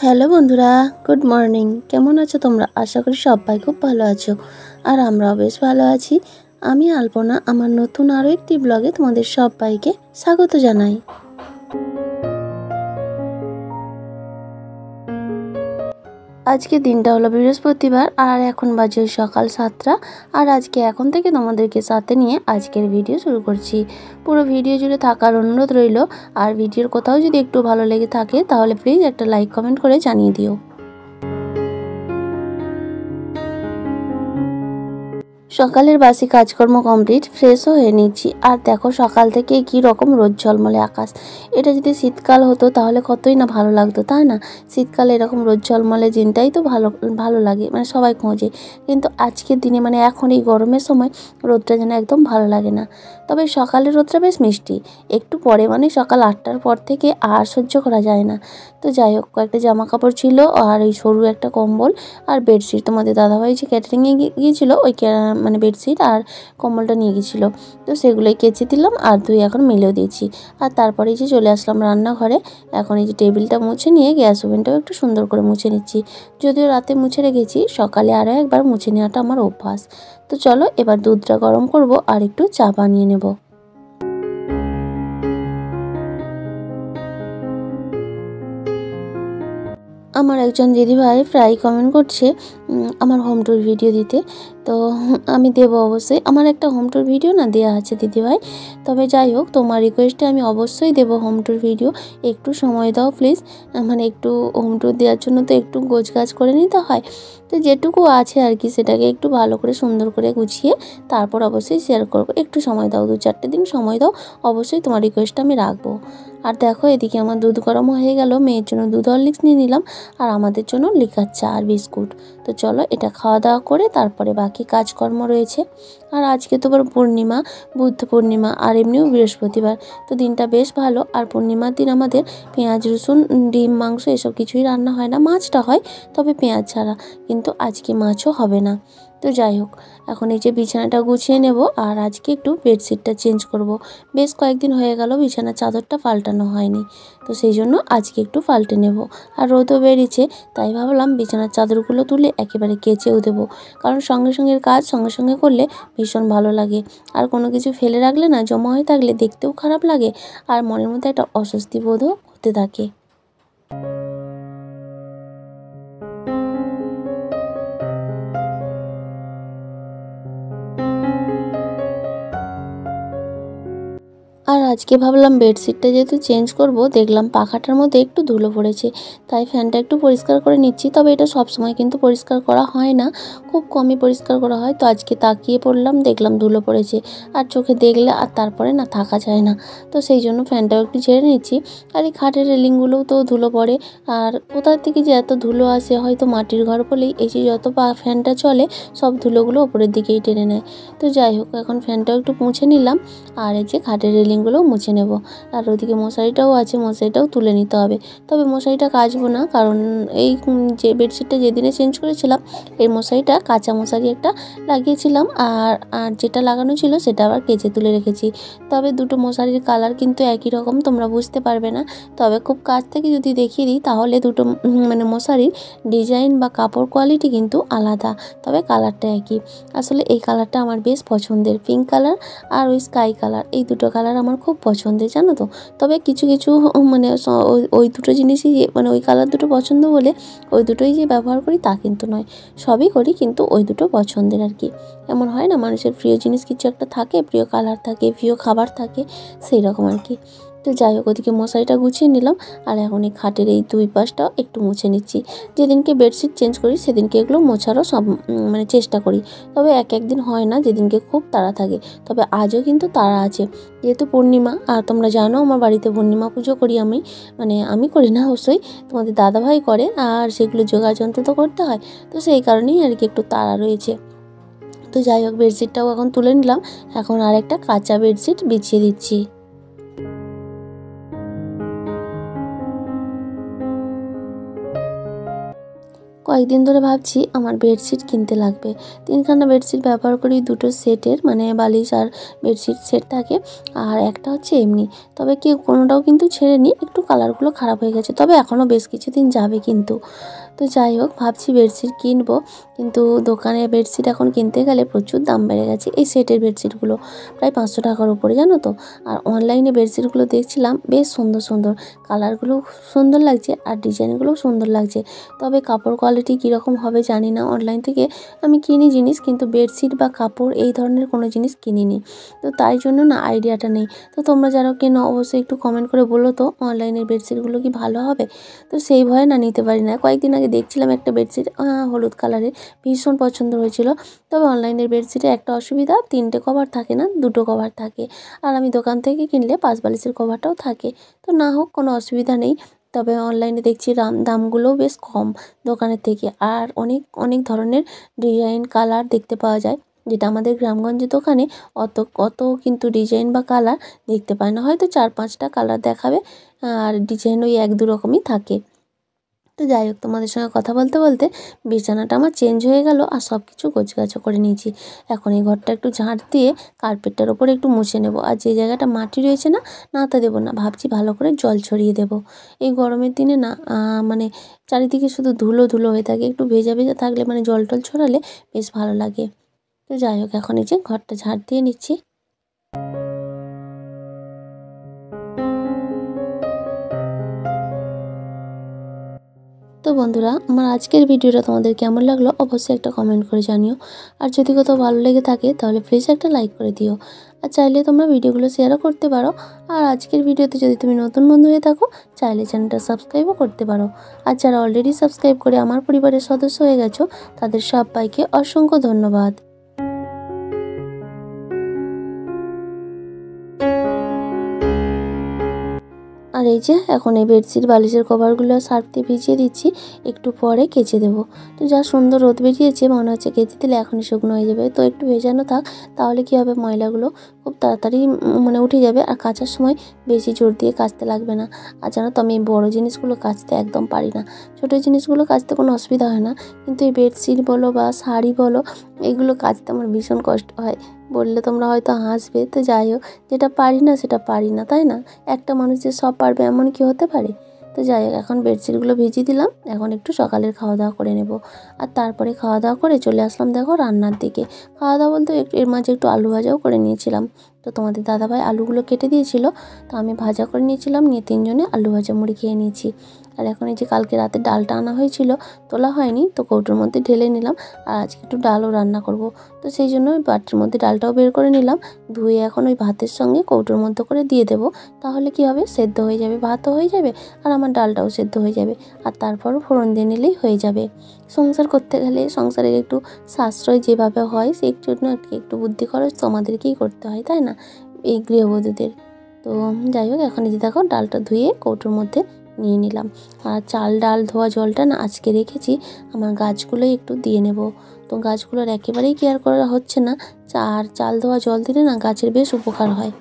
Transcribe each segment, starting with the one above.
Hello বন্ধুরা, good morning. কেমন আছো তোমরা? আশা করি সবাই খুব ভালো আছো, আর আমরাও বেশ ভালো আছি। আমি আলপনা আমার নতুন আরও একটি ব্লগে তোমাদের সবাইকে স্বাগত জানাই। আজকে দিনটা হলো বৃহস্পতিবার, আর এখন বাজে সকাল 7টা। আর আজকে এখন থেকে তোমাদেরকে সাথে নিয়ে আজকের ভিডিও শুরু করছি। পুরো ভিডিও জুড়ে থাকার অনুরোধ রইল। আর ভিডিওর কোথাও যদি একটু ভালো লেগে থাকে তাহলে প্লিজ একটা লাইক কমেন্ট করে জানিয়ে দিও। সকালের বাসি কাজকর্ম কমপ্লিট, ফ্রেশও হয়ে নিচ্ছি। আর দেখো সকাল থেকে কী রকম রোদ ঝলমলে আকাশ। এটা যদি শীতকাল হতো তাহলে কতই না ভালো লাগতো, তাই না? শীতকালে এরকম রোদ ঝলমলে দিনটাই তো ভালো ভালো লাগে, মানে সবাই খোঁজে। কিন্তু আজকের দিনে মানে এখন এই গরমের সময় রোদটা যেন একদম ভালো লাগে না। তবে সকালের রোদটা বেশ মিষ্টি। একটু পরে মানে সকাল 8টার পর থেকে আর সহ্য করা যায় না। তো যাই হোক, কয়েকটা জামা কাপড় ছিল আর এই সরু একটা কম্বল আর বেডশিট। তোমাদের দাদাভাই যে ক্যাটারিংয়ে গিয়েছিলো ওই মানে বেডশিট আর কম্বলটা নিয়ে গেছিলো, তো সেগুলোই কেচে দিলাম আর ধুয়ে এখন মেলেও দিয়েছি। আর তারপরে যে চলে আসলাম রান্নাঘরে। এখন এই যে টেবিলটা মুছে নিয়ে গ্যাস ওভেনটাও একটু সুন্দর করে মুছে নিচ্ছি। যদিও রাতে মুছে রেখেছি, সকালে আরও একবার মুছে নেওয়াটা আমার অভ্যাস। তো চলো এবার দুধটা গরম করব আর একটু চা বানিয়ে নেব। আমার একজন দিদিভাই প্রায় কমেন্ট করছে আমার হোম ট্যুর ভিডিও দিতে। তো আমি দেবো অবশ্যই। আমার একটা হোম ট্যুর ভিডিও না দেওয়া আছে দিদিভাই। তবে যাই হোক, তোমার রিকোয়েস্টে আমি অবশ্যই দেবো হোম ট্যুর ভিডিও। একটু সময় দাও প্লিজ। মানে একটু হোম ট্যুর দেওয়ার জন্য তো একটু গোছগাছ করে নিতে হয়। তো যেটুকু আছে আর কি সেটাকে একটু ভালো করে সুন্দর করে গুছিয়ে তারপর অবশ্যই শেয়ার করব। একটু সময় দাও, 2-4 দিন সময় দাও, অবশ্যই তোমার রিকোয়েস্টটা আমি রাখবো। আর দেখো এদিকে আমার দুধ গরম হয়ে গেল, মেয়ের জন্য দুধ হরলিক্স নিয়ে নিলাম আর আমাদের জন্য লিকার চা আর বিস্কুট। তো চলো এটা খাওয়া দাওয়া করে তারপরে বাকি কাজকর্ম রয়েছে। আর আজকে তো আবার পূর্ণিমা, বুদ্ধ পূর্ণিমা, আর এমনিও বৃহস্পতিবার। তো দিনটা বেশ ভালো। আর পূর্ণিমার দিন আমাদের পেঁয়াজ রসুন ডিম মাংস এসব কিছুই রান্না হয় না, মাছটা হয় তবে পেঁয়াজ ছাড়া। কিন্তু আজকে মাছও হবে না। তো যাই হোক, এখন এই যে বিছানাটা গুছিয়ে নেব আর আজকে একটু বেডশিটটা চেঞ্জ করব। বেশ কয়েকদিন হয়ে গেল বিছানার চাদরটা পাল্টানো হয়নি, তো সেই জন্য আজকে একটু পাল্টে নেব। আর রোদও বেরিয়েছে, তাই ভাবলাম বিছানার চাদরগুলো তুলে একেবারে কেচেও দেবো। কারণ সঙ্গে সঙ্গে কাজ সঙ্গে সঙ্গে করলে ভীষণ ভালো লাগে। আর কোনো কিছু ফেলে রাখলে না, জমা হয়ে থাকলে দেখতেও খারাপ লাগে আর মনের মধ্যে একটা অস্বস্তি বোধও হতে থাকে। আর আজকে ভাবলাম বেডশিটটা যেহেতু চেঞ্জ করব, দেখলাম পাখাটার মধ্যে একটু ধুলো পড়েছে, তাই ফ্যানটা একটু পরিষ্কার করে নিচ্ছি। তবে এটা সবসময় কিন্তু পরিষ্কার করা হয় না, খুব কমই পরিষ্কার করা হয়। তো আজকে তাকিয়ে পড়লাম, দেখলাম ধুলো পড়েছে। আর চোখে দেখলে আর তারপরে না থাকা যায় না, তো সেই জন্য ফ্যানটাও একটু ঝেড়ে নিচ্ছি। আর এই খাটের রেলিংগুলোও তো ধুলো পড়ে। আর কোথার থেকে যে এত ধুলো আসে, হয়তো মাটির ঘর বলেই এই যে যত ফ্যানটা চলে সব ধুলোগুলো ওপরের দিকেই টেনে নেয়। তো যাই হোক, এখন ফ্যানটাও একটু মুছে নিলাম আর এই যে খাটের রেলিংগুলোও মুছে নেব। আর ওদিকে মশারিটাও আছে, মশারিটাও তুলে নিতে হবে। তবে মশারিটা কাচবো না, কারণ এই যে বেডশিটটা যেদিনে চেঞ্জ করেছিলাম এই মশারিটা কাঁচা মশারি একটা লাগিয়েছিলাম, আর আর যেটা লাগানো ছিল সেটা আবার কেচে তুলে রেখেছি। তবে দুটো মশারির কালার কিন্তু একই রকম, তোমরা বুঝতে পারবে না। তবে খুব কাছ থেকে যদি দেখিয়ে দিই তাহলে দুটো মানে মশারির ডিজাইন বা কাপড় কোয়ালিটি কিন্তু আলাদা, তবে কালারটা একই। আসলে এই কালারটা আমার বেশ পছন্দের, পিঙ্ক কালার আর ওই স্কাই কালার, এই দুটো কালার আমার খুব পছন্দের, জানো তো। তবে কিছু কিছু মানে ওই দুটো জিনিসই মানে ওই কালার দুটো পছন্দ বলে ওই দুটোই যে ব্যবহার করি তা কিন্তু নয়, সবই করি কিন্তু ওই দুটো পছন্দের আর কি। এমন হয় না, মানুষের প্রিয় জিনিস কিছু একটা থাকে, প্রিয় কালার থাকে, প্রিয় খাবার থাকে, সেই রকম আর কি। তো যাই হোক, ওদিকে মশারিটা গুছিয়ে নিলাম আর এখন এই খাটের এই দুই পাশটাও একটু মুছে নিচ্ছি। যেদিনকে বেডশিট চেঞ্জ করি সেদিনকে এগুলো মোছারও সব মানে চেষ্টা করি। তবে এক একদিন হয় না, যেদিনকে খুব তাড়া থাকে। তবে আজও কিন্তু তাড়া আছে, যেহেতু পূর্ণিমা। আর তোমরা জানো আমার বাড়িতে পূর্ণিমা পুজো করি আমি, মানে আমি করি না অবশ্যই, তোমাদের দাদাভাই করে। আর সেগুলো যোগাযন্ত্র তো করতে হয়, তো সেই কারণেই আর কি একটু তাড়া রয়েছে। তো যাই হোক, বেডশিটটাও এখন তুলে নিলাম। এখন আর একটা কাঁচা বেডশিট বিছিয়ে দিচ্ছি। কয়েকদিন ধরে ভাবছি আমার বেডশিট কিনতে লাগবে। 3খানা বেডশিট ব্যবহার করি, 2টো সেটের মানে বালিশ আর বেডশিট সেট থাকে, আর একটা হচ্ছে এমনি। তবে কি কোনোটাও কিন্তু ছেড়েনি, একটু কালারগুলো খারাপ হয়ে গেছে, তবে এখনও বেশ কিছুদিন যাবে কিন্তু। তো যাই হোক, ভাবছি বেডশিট কিনবো, কিন্তু দোকানে বেডশিট এখন কিনতে গেলে প্রচুর দাম বেড়ে গেছে। এই সেটের বেডশিটগুলো প্রায় 500 টাকার উপরে, জানো তো। আর অনলাইনে বেডশিটগুলো দেখছিলাম বেশ সুন্দর সুন্দর, কালারগুলো সুন্দর লাগছে আর ডিজাইনগুলোও সুন্দর লাগছে। তবে কাপড় কোয়ালিটি কীরকম হবে জানি না। অনলাইন থেকে আমি কিনি জিনিস, কিন্তু বেডশিট বা কাপড় এই ধরনের কোনো জিনিস কিনিনি, তো তাই জন্য না আইডিয়াটা নেই। তো তোমরা যারা কেনো অবশ্যই একটু কমেন্ট করে বলো তো, অনলাইনের বেডশিটগুলো কি ভালো হবে? তো সেই ভয়ে না নিতে পারি না। কয়েকদিন আগে দেখছিলাম একটা বেডশিট হলুদ কালারের, ভীষণ পছন্দ হয়েছিল। তবে অনলাইনের বেডশিটে একটা অসুবিধা, 3টে কভার থাকে না, 2টো কভার থাকে। আর আমি দোকান থেকে কিনলে 5 বালিশের কভারটাও থাকে। তো না হোক, কোনো অসুবিধা নেই। তবে অনলাইনে দেখছি দামগুলোও বেশ কম দোকানের থেকে, আর অনেক অনেক ধরনের ডিজাইন কালার দেখতে পাওয়া যায়, যেটা আমাদের গ্রামগঞ্জের দোকানে অত কিন্তু ডিজাইন বা কালার দেখতে পায় না। হয়তো 4-5টা কালার দেখাবে, আর ডিজাইন ওই 1-2 রকমই থাকে। তো যাই হোক, তোমাদের সঙ্গে কথা বলতে বলতে বিছানাটা আমার চেঞ্জ হয়ে গেল, আর সব কিছু গোছগাছও করে নিয়েছি। এখন এই ঘরটা একটু ঝাঁট দিয়ে কার্পেটটার ওপরে একটু মুছে নেব, আর যে জায়গাটা মাটি রয়েছে না, নাতা দেবো না, ভাবছি ভালো করে জল ছড়িয়ে দেব। এই গরমের দিনে না মানে চারিদিকে শুধু ধুলো ধুলো হয়ে থাকে, একটু ভেজা ভেজা থাকলে মানে জল টল ছড়ালে বেশ ভালো লাগে। তো যাই হোক, এখন এই যে ঘরটা ঝাঁট দিয়ে নিচ্ছি। তো বন্ধুরা, আমার আজকের ভিডিওটা তোমাদের কেমন লাগলো অবশ্যই একটা কমেন্ট করে জানিও। আর যদি কোথাও ভালো লেগে থাকে তাহলে প্লিজ একটা লাইক করে দিও। আর চাইলে তোমরা ভিডিওগুলো শেয়ারও করতে পারো। আর আজকের ভিডিওতে যদি তুমি নতুন বন্ধু হয়ে থাকো, চাইলে চ্যানেলটা সাবস্ক্রাইবও করতে পারো। আর যারা অলরেডি সাবস্ক্রাইব করে আমার পরিবারের সদস্য হয়ে গেছো, তাদের সবাইকে অসংখ্য ধন্যবাদ। আর এই যে এখন এই বেডশিট বালিশের কভারগুলো সার্ফ দিয়ে ভিজিয়ে দিচ্ছি, একটু পরে কেচে দেবো। তো যা সুন্দর রোদ বেরিয়েছে, মনে হচ্ছে কেচে দিলে এখনই শুকনো হয়ে যাবে। তো একটু ভেজানো থাক, তাহলে কি হবে, ময়লাগুলো খুব তাড়াতাড়ি মানে উঠে যাবে, আর কাচার সময় বেশি জোর দিয়ে কাচতে লাগবে না। আর জানো তো, আমি এই বড়ো জিনিসগুলো কাচতে একদম পারি না। ছোটো জিনিসগুলো কাচতে কোনো অসুবিধা হয় না, কিন্তু এই বেডশিট বলো বা শাড়ি বলো, এগুলো কাচতে আমার ভীষণ কষ্ট হয়। বললে তোমরা হয়তো হাসবে। তো যাই হোক, যেটা পারি না সেটা পারি না, তাই না? একটা মানুষ যে সব পারবে এমন কি হতে পারে? তো যাই হোক, এখন বেডশিটগুলো ভিজিয়ে দিলাম, এখন একটু সকালের খাওয়া দাওয়া করে নেব। আর তারপরে খাওয়া দাওয়া করে চলে আসলাম দেখো রান্নার দিকে। খাওয়া দাওয়া বলতে এর মাঝে একটু আলু ভাজাও করে নিয়েছিলাম। তো তোমাদের দাদাভাই আলুগুলো কেটে দিয়েছিল, তো আমি ভাজা করে নিয়েছিলাম, নিয়ে 3জনে আলু ভাজা মুড়ি খেয়ে নিয়েছি। আর এখন এই যে কালকে রাতে ডালটা আনা হয়েছিল, তোলা হয়নি, তো কৌটোর মধ্যে ঢেলে নিলাম। আর আজকে একটু ডালও রান্না করব, তো সেই জন্য ওই বাটির মধ্যে ডালটাও বের করে নিলাম, ধুয়ে এখন ওই ভাতের সঙ্গে কৌটোর মধ্যে করে দিয়ে দেব। তাহলে কি হবে, সেদ্ধ হয়ে যাবে, ভাতও হয়ে যাবে, আর আমার ডালটাও সেদ্ধ হয়ে যাবে। আর তারপরও ফোড়ন দিয়ে নিলেই হয়ে যাবে। সংসার করতে গেলে সংসারের একটু সাশ্রয় যেভাবে হয়, সেই জন্য একটু বুদ্ধি খরচ তো আমাদেরকেই করতে হয়, তাই না, এই গৃহবধূদের। তো যাই হোক, এখন এই যে দেখো ডালটা ধুয়ে কৌটোর মধ্যে নিয়ে নিলাম। আর চাল ডাল ধোয়া জলটা না আজকে রেখেছি, আমার গাছগুলোই একটু দিয়ে নেব। তো গাছগুলোর একেবারেই কেয়ার করা হচ্ছে না, আর চাল ধোয়া জল দিলে না গাছের বেশ উপকার হয়।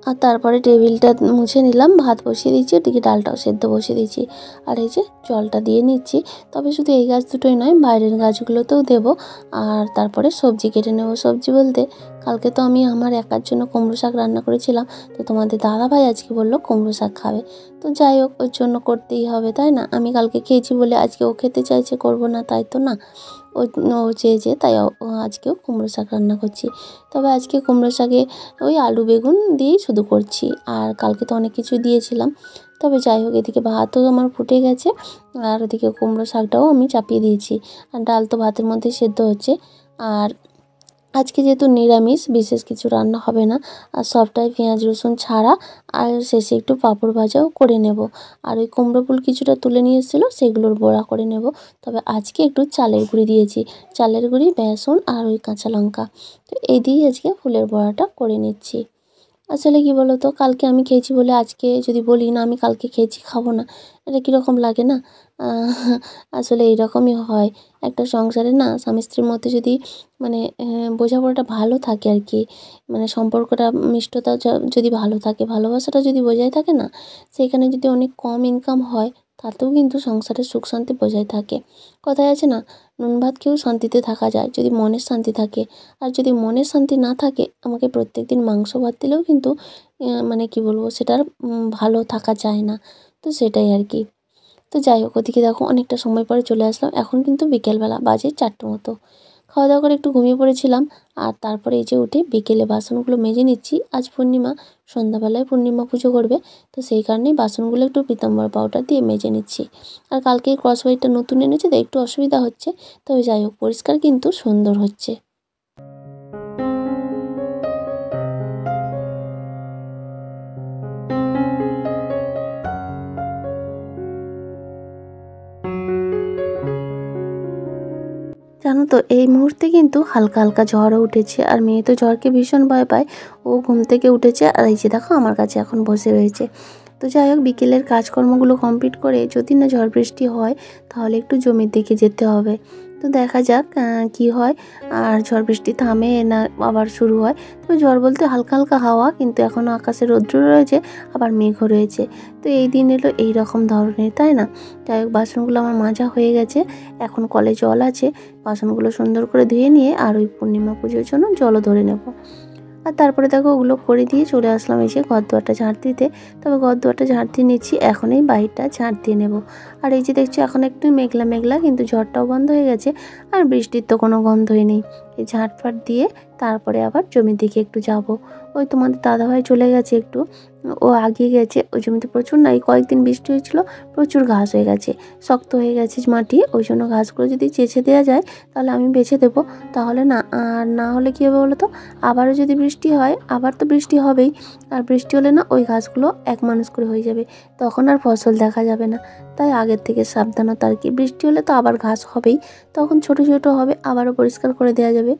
আর তারপরে টেবিলটা মুছে নিলাম, ভাত বসিয়ে দিয়েছি, ওদিকে ডালটাও সেদ্ধ বসিয়ে দিয়েছি। আর এই যে জলটা দিয়ে নিচ্ছি। তবে শুধু এই গাছ দুটোই নয়, বাইরের গাছগুলোতেও দেবো। আর তারপরে সবজি কেটে নেব। সবজি বলতে কালকে তো আমি আমার একার জন্য কুমড়ো শাক রান্না করেছিলাম, তো তোমাদের দাদাভাই আজকে বললো কুমড়ো শাক খাবে। তো যাই হোক, ওর জন্য করতেই হবে, তাই না? আমি কালকে খেয়েছি বলে আজকে ও খেতে চাইছে, করবো না তাই তো না। ও ও চেয়েছে, তাই আজকেও কুমড়ো শাক রান্না করছি। তবে আজকে কুমড়ো শাকে ওই আলু বেগুন দিয়েই শুধু করছি, আর কালকে তো অনেক কিছু দিয়েছিলাম। তবে যাই হোক, এদিকে ভাতও আমার ফুটে গেছে, আর ওদিকে কুমড়ো শাকটাও আমি চাপিয়ে দিয়েছি, আর ডাল তো ভাতের মধ্যে সেদ্ধ হচ্ছে। আর আজকে যেহেতু নিরামিষ, বিশেষ কিছু রান্না হবে না, আর সবটাই পেঁয়াজ রসুন ছাড়া। আর শেষে একটু পাঁপড় ভাজাও করে নেব। আর ওই কুমড়ো ফুল কিছুটা তুলে নিয়ে এসেছিলো, সেগুলোর বড়া করে নেব। তবে আজকে একটু চালের গুঁড়ি দিয়েছি, চালের গুঁড়ি, বেসন আর ওই কাঁচা লঙ্কা, তো এই দিয়েই আজকে ফুলের বড়াটা করে নিচ্ছি। আসলে কি বলো তো, কালকে আমি খেয়েছি বলে আজকে যদি বলি না আমি কালকে খেয়েছি খাবো না, এটা কীরকম লাগে না? আসলে এইরকমই হয়। একটা সংসারে না স্বামী স্ত্রীর মধ্যে যদি মানে বোঝাপড়াটা ভালো থাকে আর কি, মানে সম্পর্কটা মিষ্টতা যদি ভালো থাকে, ভালোবাসাটা যদি বজায় থাকে না, সেখানে যদি অনেক কম ইনকাম হয়, তাতেও কিন্তু সংসারের সুখ শান্তি বজায় থাকে। কথায় আছে না, নুন ভাত খেয়েও শান্তিতে থাকা যায় যদি মনের শান্তি থাকে। আর যদি মনের শান্তি না থাকে, আমাকে প্রত্যেকদিন মাংস ভাত দিলেও কিন্তু মানে কি বলবো, সেটার ভালো থাকা যায় না। তো সেটাই আর কি। তো যাই হোক, ওদিকে দেখো অনেকটা সময় পরে চলে আসলাম। এখন কিন্তু বিকেলবেলা, বাজে 4টে মতো। খাওয়া দাওয়া করে একটু ঘুমিয়ে পড়েছিলাম। আর তারপরে এই যে উঠে বিকেলে বাসনগুলো মেজে নিচ্ছি। আজ পূর্ণিমা, সন্ধ্যাবেলায় পূর্ণিমা পুজো করবে, তো সেই কারণেই বাসনগুলো একটু পীতাম্বর পাউডার দিয়ে মেজে নিচ্ছি। আর কালকে ক্রসওয়াইটটা নতুন এনেছে, তো একটু অসুবিধা হচ্ছে, তবে যাই হোক পরিষ্কার কিন্তু সুন্দর হচ্ছে। জানো তো, এই মুহূর্তে কিন্তু হালকা হালকা ঝড়ও উঠেছে, আর মেয়ে তো ঝড়কে ভীষণ ভয় পায়। ও ঘুম থেকে উঠেছে, আর এই যে দেখো আমার কাছে এখন বসে রয়েছে। তো যাই হোক, বিকেলের কাজকর্মগুলো কমপ্লিট করে যদি না ঝড় বৃষ্টি হয়, তাহলে একটু জমির দিকে যেতে হবে। তো দেখা যাক কি হয়, আর ঝড় বৃষ্টি থামে না আবার শুরু হয়। তো ঝড় বলতে হালকা হালকা হাওয়া, কিন্তু এখনও আকাশে রৌদ্র রয়েছে, আবার মেঘও রয়েছে। তো এই দিন এলো এই রকম ধরনের, তাই না? যাই হোক, বাসনগুলো আমার মাজা হয়ে গেছে। এখন কলে জল আছে, বাসনগুলো সুন্দর করে ধুয়ে নিয়ে আর ওই পূর্ণিমা পুজোর জন্য জলও ধরে নেব। আর তারপরে দেখো ওগুলো করে দিয়ে চলে আসলাম এই যে ঘর দুয়ারটা ঝাঁট দিতে। তবে ঘর দুয়ারটা ঝাঁট দিয়ে নিচ্ছি, এখন এই বাহিরটা ঝাঁট দিয়ে নেব। আর এই যে দেখছো এখন একটু মেঘলা মেঘলা, কিন্তু ঝড়টাও বন্ধ হয়ে গেছে, আর বৃষ্টির তো কোনো গন্ধই নেই। এই ঝাঁটফাট দিয়ে তারপরে আবার জমির দিকে একটু যাব। ওই তোমাদের দাদাভাই চলে গেছে একটু, ও আগিয়ে গেছে। ওই জমিতে প্রচুর না, এই কয়েকদিন বৃষ্টি হয়েছিল, প্রচুর ঘাস হয়ে গেছে, শক্ত হয়ে গেছে মাটি। ওই জন্য ঘাসগুলো যদি চেঁচে দেওয়া যায়, তাহলে আমি বেছে দেবো। তাহলে না, আর না হলে কী হবে বলো তো, আবারও যদি বৃষ্টি হয়, আবার তো বৃষ্টি হবেই, আর বৃষ্টি হলে না ওই গাছগুলো এক মানুষ করে হয়ে যাবে, তখন আর ফসল দেখা যাবে না। তাই আগের থেকে সাবধানতা আর কি। বৃষ্টি হলে তো আবার ঘাস হবেই, তখন ছোট ছোট হবে, আবারও পরিষ্কার করে দেওয়া যাবে।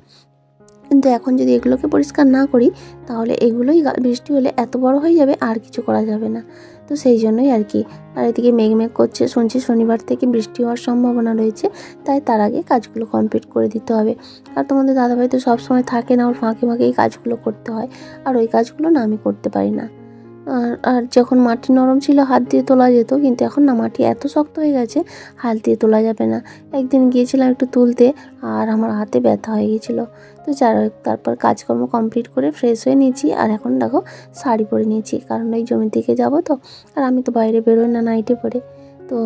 কিন্তু এখন যদি এগুলোকে পরিষ্কার না করি, তাহলে এগুলোই বৃষ্টি হলে এত বড় হয়ে যাবে, আর কিছু করা যাবে না। তো সেই জন্যই আর কি। আর এদিকে মেঘ করছে, শুনছি শনিবার থেকে বৃষ্টি হওয়ার সম্ভাবনা রয়েছে, তাই তার আগে কাজগুলো কমপ্লিট করে দিতে হবে। আর তোমাদের দাদাভাই তো সবসময় থাকে না, ওর ফাঁকে ফাঁকে এই কাজগুলো করতে হয়, আর ওই কাজগুলো না আমি করতে পারি না। আর যখন মাটি নরম ছিল হাত দিয়ে তোলা যেত, কিন্তু এখন না মাটি এত শক্ত হয়ে গেছে, হাত দিয়ে তোলা যাবে না। একদিন গিয়েছিলাম একটু তুলতে, আর আমার হাতে ব্যথা হয়ে গিয়েছিলো। তো যাই হোক, তারপর কাজকর্ম কমপ্লিট করে ফ্রেশ হয়ে নিয়েছি, আর এখন দেখো শাড়ি পরে নিয়েছি, কারণ ওই জমির দিকে যাবো তো। আর আমি তো বাইরে বেরোই না নাইটে পরে। তো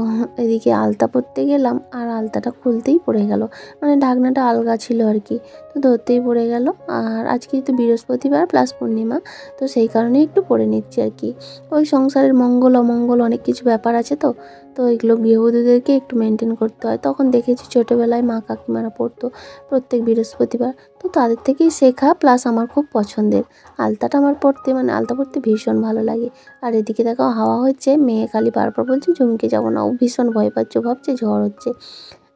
এদিকে আলতা পরতে গেলাম, আর আলতাটা খুলতেই পড়ে গেল, মানে ঢাকনাটা আলগা ছিল আর কি, তো ধরতেই পড়ে গেল। আর আজকে তো বৃহস্পতিবার প্লাস পূর্ণিমা, তো সেই কারণেই একটু পরে নিচ্ছি আর কি। ওই সংসারের মঙ্গল অমঙ্গল অনেক কিছু ব্যাপার আছে, তো তো এগুলো গৃহবধূদেরকে একটু মেনটেন করতে হয়। তখন দেখেছি ছোটোবেলায় মা কাকিমারা পরতো প্রত্যেক বৃহস্পতিবার, তো তাদের থেকেই শেখা, প্লাস আমার খুব পছন্দের। আলতাটা আমার পরতে, মানে আলতা পরতে ভীষণ ভালো লাগে। আর এদিকে দেখো হাওয়া হচ্ছে, মেয়ে খালি বারবার বলছে জমিকে যাবো না, ও ভীষণ ভয় পাচ্ছে, ভাবছে ঝড় হচ্ছে।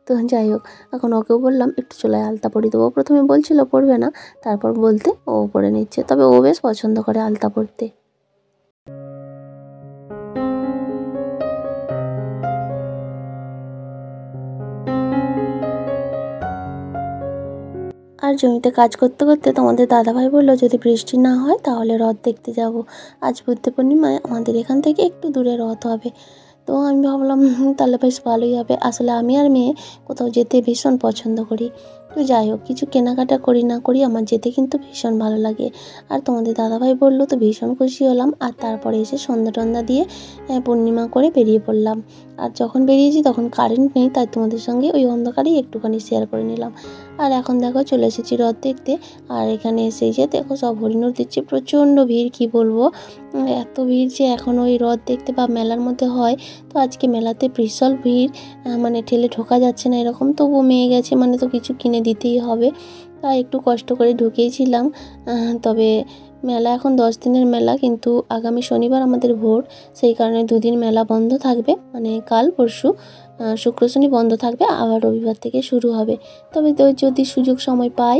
তো যাই হোক, এখন ওকেও বললাম একটু চলে আলতা পরিয়ে দেবো। প্রথমে বলছিল পরবে না, তারপর বলতে ও পরে নিচ্ছে, তবে ও বেশ পছন্দ করে আলতা পরতে। আর জমিতে কাজ করতে করতে তোমাদের দাদাভাই বললো যদি বৃষ্টি না হয় তাহলে রথ দেখতে যাব। আজ বুদ্ধ পূর্ণিমায় আমাদের এখান থেকে একটু দূরে রথ হবে। তো আমি ভাবলাম তাহলে বেশ ভালোই হবে। আসলে আমি আর মেয়ে কোথাও যেতে ভীষণ পছন্দ করি। তো যাই হোক, কিছু কেনাকাটা করি না করি আমার যেতে কিন্তু ভীষণ ভালো লাগে। আর তোমাদের দাদাভাই বললো তো ভীষণ খুশি হলাম। আর তারপরে এসে সন্ধ্যা টন্ধা দিয়ে পূর্ণিমা করে বেরিয়ে পড়লাম। আর যখন বেরিয়েছি তখন কারেন্ট নেই, তাই তোমাদের সঙ্গে ওই অন্ধকারেই একটুখানি শেয়ার করে নিলাম। আর এখন দেখো চলে এসেছি রথ দেখতে। আর এখানে এসে যে দেখো সব হরিণর দিচ্ছে, প্রচণ্ড ভিড়, কি বলবো, এত ভিড় যে এখন ওই রথ দেখতে বা মেলার মধ্যে হয়। তো আজকে মেলাতে বিশাল ভিড়, মানে ঠেলে ঢোকা যাচ্ছে না এরকম। তবুও মেয়ে গেছে মানে তো কিছু কিনে দিতেই হবে, তাই একটু কষ্ট করে ঢুকেইছিলাম। তবে মেলা এখন 10 দিনের মেলা, কিন্তু আগামী শনিবার আমাদের ভোট, সেই কারণে দুদিন মেলা বন্ধ থাকবে, মানে কাল পরশু শুক্র শনি বন্ধ থাকবে, আবার রবিবার থেকে শুরু হবে। তবে তো যদি সুযোগ সময় পাই,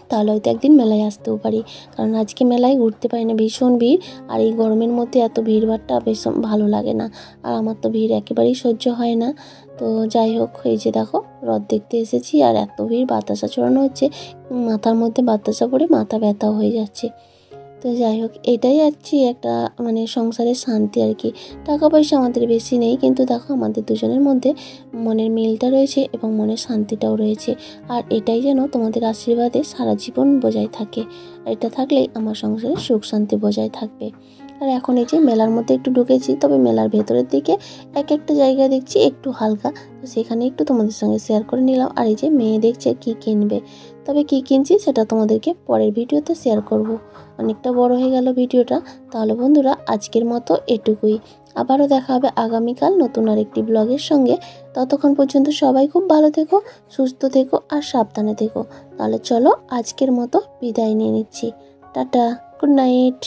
তাহলে হয়তো একদিন মেলায় আসতেও পারি। কারণ আজকে মেলায় ঘুরতে পারি না, ভীষণ ভিড়। আর এই গরমের মধ্যে এত ভিড়ভাড়টা বেশ ভালো লাগে না। আর আমার তো ভিড় একেবারেই সহ্য হয় না। তো যাই হোক, এই যে দেখো রথ দেখতে এসেছি আর এত ভিড়, বাতাসা ছড়ানো হচ্ছে, মাথার মধ্যে বাতাসা পড়ে মাথা ব্যথাও হয়ে যাচ্ছে। তো যাই হোক, এটাই আর কি একটা মানে সংসারের শান্তি আর কি। টাকা পয়সা আমাদের বেশি নেই, কিন্তু দেখো আমাদের দুজনের মধ্যে মনের মিলটা রয়েছে এবং মনের শান্তিটাও রয়েছে। আর এটাই যেন তোমাদের আশীর্বাদে সারা জীবন বজায় থাকে। এটা থাকলেই আমার সংসারে সুখ শান্তি বজায় থাকবে। আর এখন এই যে মেলার মধ্যে একটু ঢুকেছি, তবে মেলার ভেতরের দিকে এক একটা জায়গা দেখছি একটু হালকা, তো সেখানে একটু তোমাদের সঙ্গে শেয়ার করে নিলাম। আর এই যে মেয়ে দেখছে কি কিনবে, তবে কি কিনছি সেটা তোমাদেরকে পরের ভিডিওতে শেয়ার করব। অনেকটা বড় হয়ে গেল ভিডিওটা। তাহলে বন্ধুরা, আজকের মতো এটুকুই। আবারও দেখা হবে আগামীকাল নতুন আরেকটি ব্লগের সঙ্গে। ততক্ষণ পর্যন্ত সবাই খুব ভালো থেকো, সুস্থ থেকো আর সাবধানে থেকো। তাহলে চলো আজকের মতো বিদায় নিয়ে নিচ্ছি। Tata, good night.